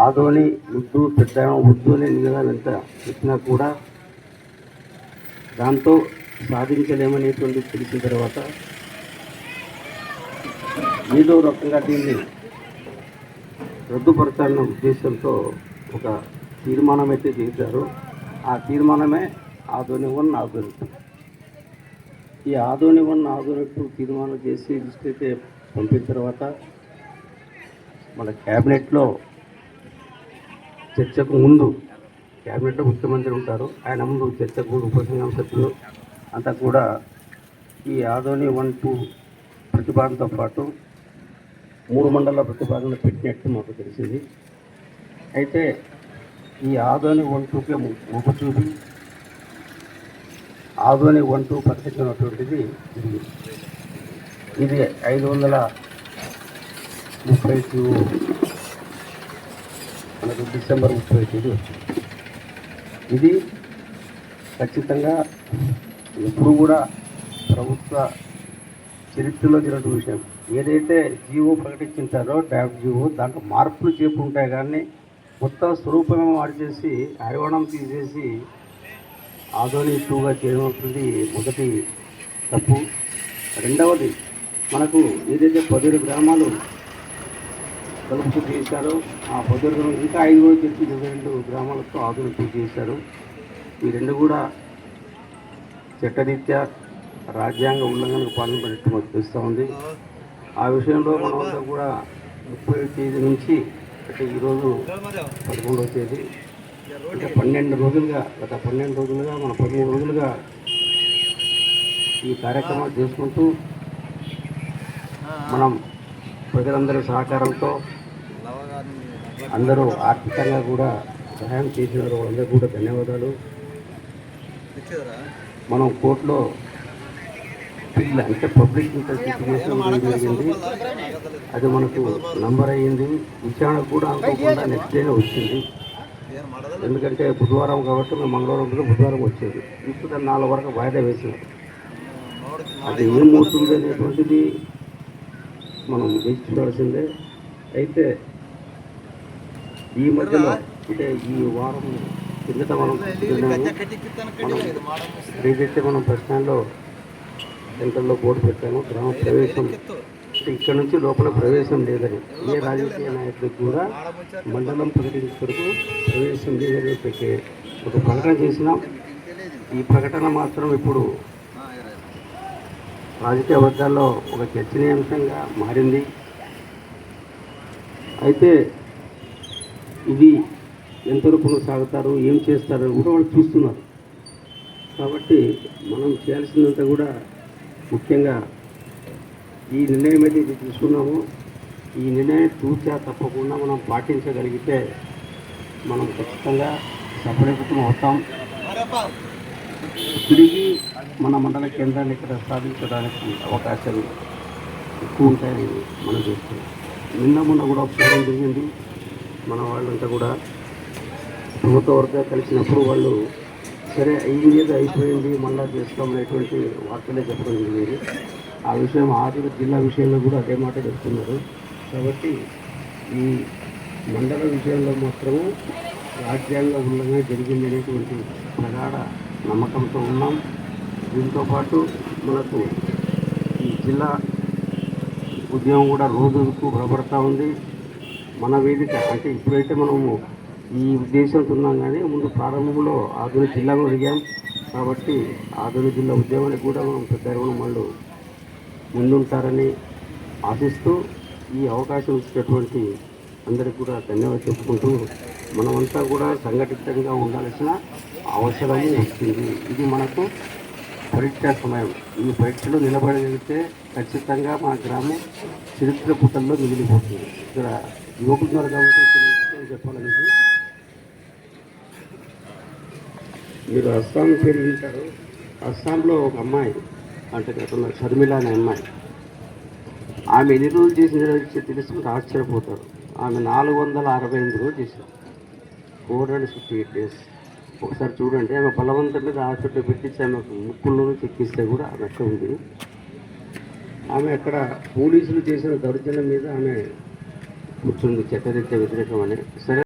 ఆదోని ముద్దు పెద్ద ఉద్దు అనే నిజాలు ఎంత చెప్పినా కూడా దాంతో సాధించలేమనేటువంటి తెలిసిన తర్వాత ఏదో రకంగా దీన్ని రద్దుపరచాలన్న ఉద్దేశంతో ఒక తీర్మానం అయితే చేశారు. ఆ తీర్మానమే ఆదోని 1 ఆదోని 2. ఈ ఆదోని 1 ఆదోని 2 తీర్మానం చేసి లిస్ట్ అయితే పంపిన తర్వాత మన క్యాబినెట్లో చర్చకు ముందు క్యాబినెట్లో ముఖ్యమంత్రి ఉంటారు, ఆయన ముందు చర్చకు ముందు ఉపసంఘం సభ్యులు అంతా కూడా ఈ ఆదోని 1, 2 ప్రతిపాదనతో పాటు 3 మండల ప్రతిపాదన పెట్టినట్టు మాకు తెలిసింది. అయితే ఈ ఆదోని 1, 2కే మొగ్గు చూపి ఆదోని 1, 2 ప్రకటించినటువంటిది ఇది 530 మనకు డిసెంబర్ 30 వచ్చింది. ఇది ఖచ్చితంగా ఎప్పుడు కూడా ప్రభుత్వ చరిత్రలో జరిగిన విషయం. ఏదైతే జీవో ప్రకటించారో డ్రాఫ్ట్ జీవో దాంట్లో మార్పులు చేపు ఉంటాయి, కానీ మొత్తం స్వరూపమే మార్చేసి హరివణం తీసేసి ఆదోని 2గా చేయవలసింది మొదటి తప్పు. రెండవది, మనకు ఏదైతే 17 గ్రామాలు కలుపుతూ చేశారో ఆ 17 గ్రామాలు ఇంకా 5 రోజులు చెప్పి 22 గ్రామాలతో ఆదోని 2 చేశారు. ఈ రెండు కూడా చట్టరీత్యా రాజ్యాంగ ఉల్లంఘనకు పాల్పడినట్టు మాకు తెలుస్తూ ఉంది. ఆ విషయంలో మనమంతా కూడా 30వ తేదీ నుంచి అంటే ఈరోజు 11వ తేదీ అంటే 12 రోజులుగా గత 12 రోజులుగా మన 13 రోజులుగా ఈ కార్యక్రమాలు చేసుకుంటూ మనం ప్రజలందరి సహకారంతో అందరూ ఆర్థికంగా కూడా సహాయం చేసిన వాళ్ళందరూ కూడా ధన్యవాదాలు. మనం కోర్టులో పిల్ల అంటే పబ్లిక్ ఇంటర్ప్రిటేషన్ జరిగింది, అది మనకు నంబర్ అయ్యింది. విచారణ కూడా అనుకోకుండా నెక్స్ట్ డేనే వచ్చింది. ఎందుకంటే బుధవారం కాబట్టి మేము మంగళవారం బుధవారం వచ్చేది. ఇప్పుడు దాన్ని 4 వరకు వాయిదా వేసినాం. అది ఏమవుతుంది అనేటువంటిది మనం వేచి చూడాల్సిందే. అయితే ఈ మధ్యలో అంటే ఈ వారం కిందట మనం ఏదైతే మనం ప్రశ్నలో సెంటర్లో బోర్డు పెట్టాము, గ్రామ ప్రవేశం ఇక్కడ నుంచి లోపల ప్రవేశం లేదని, ఏ రాజకీయ నాయకుడికి కూడా మండలం ప్రకటించే వరకు ప్రవేశం లేదని పెట్టే ఒక ప్రకటన చేసినాం. ఈ ప్రకటన మాత్రం ఇప్పుడు రాజకీయ వర్గాల్లో ఒక చర్చనీయాంశంగా మారింది. అయితే ఇది ఎంతవరకు కొనసాగుతారు, ఏం చేస్తారు కూడా వాళ్ళు చూస్తున్నారు. కాబట్టి మనం చేయాల్సిందంతా కూడా ముఖ్యంగా ఈ నిర్ణయం అయితే ఇది తీసుకున్నాము. ఈ నిర్ణయం తూచా తప్పకుండా మనం పాటించగలిగితే మనం ఖచ్చితంగా సఫలీకృతం అవుతాం. తిరిగి మన మండల కేంద్రాన్ని ఇక్కడ స్థాపించడానికి అవకాశాలు ఎక్కువ ఉంటాయని మనం చూస్తున్నాం. మొన్న కూడా ప్రోగ్రాం జరిగింది. మన వాళ్ళంతా కూడా ప్రభుత్వ వర్గా కలిసినప్పుడు వాళ్ళు సరే అయ్యింది ఏదో అయిపోయింది మళ్ళా చేసుకోమనేటువంటి వార్తలే చెప్పడం జరిగింది. ఆ విషయం ఆదిలాబాద్ జిల్లా విషయంలో కూడా అదే మాట చెప్తున్నారు. కాబట్టి ఈ మండల విషయంలో మాత్రము రాజ్యాంగ ఉల్లంఘన జరిగింది అనేటువంటి ప్రగాఢ నమ్మకంతో ఉన్నాం. దీంతోపాటు మనకు ఈ జిల్లా ఉద్యమం కూడా రోజుకు బలపడతా ఉంది. మన వేదిక అంటే ఇప్పుడైతే మనము ఈ ఉద్దేశంతో ఉన్నాం, కానీ ముందు ప్రారంభంలో ఆదోని జిల్లాలో అడిగాం. కాబట్టి ఆదోని జిల్లా ఉద్యమానికి కూడా మనం పెద్ద వాళ్ళు ముందుంటారని ఆశిస్తూ ఈ అవకాశం ఇచ్చినటువంటి అందరికీ కూడా ధన్యవాదాలు చెప్పుకుంటూ మనమంతా కూడా సంఘటితంగా ఉండాల్సిన అవసరం వచ్చింది. ఇది మనకు పరీక్ష సమయం. ఈ పరీక్షలో నిలబడగలిగితే ఖచ్చితంగా మన గ్రామం చరిత్ర పుటల్లో మిగిలిపోతుంది. ఇక్కడ యువకున్నారు కాబట్టి చెప్పాలని మీరు అస్సాం పేరు వింటారు. అస్సాంలో ఒక అమ్మాయి అంటే గతంలో షర్మిల అనే అమ్మాయి, ఆమె ఎన్ని రోజులు చేసిన తెలుసుకుంటే ఆశ్చర్యపోతారు. ఆమె 468 రోజులు చేశారు, 458 days. ఒకసారి చూడండి, ఆమె బలవంతం మీద హాస్పిటల్ పెట్టించి ఆమెకు ముక్కుల్లోనూ చెక్కిస్తే కూడా ఆమె అక్కడ ఉంది. ఆమె అక్కడ పోలీసులు చేసిన దౌర్జన్యం మీద ఆమె కూర్చుంది, చట్టరీత్యా వ్యతిరేకం అని. సరే